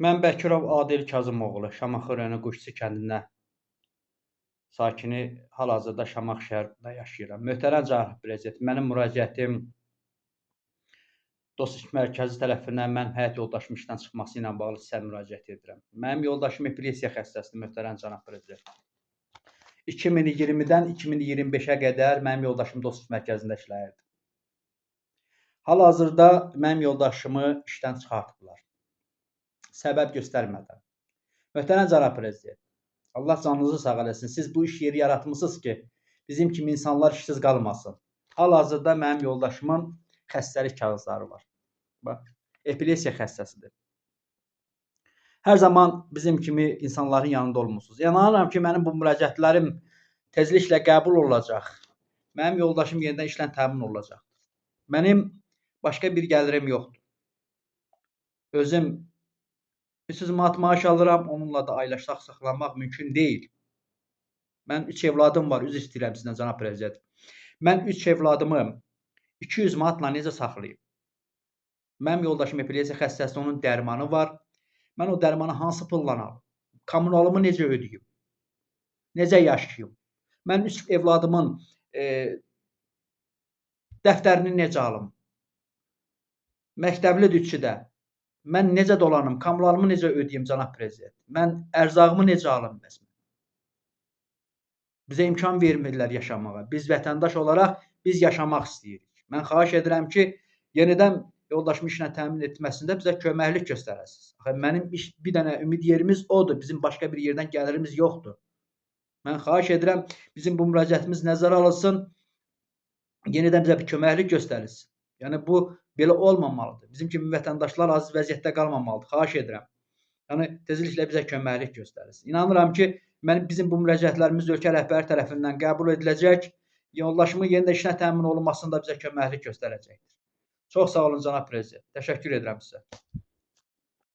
Mən Bəkirov Adil Kazımoğlu, Şamaxı rayonu Quşçu kəndində sakini, hal-hazırda Şamaxı şəhərində yaşayıram. Möhtərəm cənab prezident, mənim müraciətim Dost Mərkəzi tərəfindən mən həyat yoldaşımın işdən çıxması ilə bağlı sizə müraciət edirəm. Mənim yoldaşım epilepsiya xəstəsidir, möhtərəm cənab prezident. 2020-dən 2025-ə qədər mənim yoldaşım Dost Mərkəzində işləyirdi. Hal-hazırda mənim yoldaşımı işdən çıxartıblar. Səbəb göstərmədən. Möhtərəm cənab prezident, Allah canınızı sağ eləsin. Siz bu iş yeri yaratmısınız ki, bizim kimi insanlar işsiz qalmasın. Hal-hazırda mənim yoldaşımın xəstəlik kağızları var. Bax, epilepsiya xəstəsidir. Hər zaman bizim kimi insanların yanında olmusunuz. İnanıram ki, mənim bu müraciətlərim tezliklə qəbul olacaq. Mənim yoldaşım yenidən işlə təmin olacaq. Mənim başqa bir gəlirim yoxdur. Özüm 300 manat maaş alıram, onunla da ailəşsaq saxlanmaq mümkün deyil. Mən 3 evladım var, üzr istəyirəm sizdən cənab prezident. Mən 3 evladımı 200 manatla necə saxlayım? Mənim yoldaşım epilepsiya xəstəsi, onun dərmanı var. Mən o dərmanı hansı pulla alım? Kommunalımı necə ödəyim? Necə yaşayım? Mən 3 evladımın dəftərini necə alım? Məktəblidir 3-ü də. Mən necə dolanım? Kommunalımı necə ödəyim cənab prezident? Mən ərzağımı necə alım məsələn? Bizə imkan vermirlər yaşamağa. Biz vətəndaş olaraq biz yaşamaq istəyirik. Mən xahiş edirəm ki, yenidən yoldaşımı işlə təmin etməsində bizə köməklik göstərəsiniz. Mənim bir dənə ümid yerimiz odur. Bizim başqa bir yerdən gəlirimiz yoxdur. Mən xahiş edirəm, bizim bu müraciətimiz nəzərə alınsın. Yenidən bizə bir köməklik göstərilsin. Yəni bu belə olmamalıdır. Bizim kimi vətəndaşlar aziz vəziyyətdə qalmamalıdır. Xahiş edirəm. Yəni tezliklə bizə köməklik göstərilsin. İnanıram ki, bizim bu müraciətlərimiz ölkə rəhbəri tərəfindən qəbul ediləcək. Yoldaşımın yenidən işlə təmin olunmasında bizə köməklik göstərəcəkdir. Çox sağ olun cənab prezident. Təşəkkür edirəm sizə.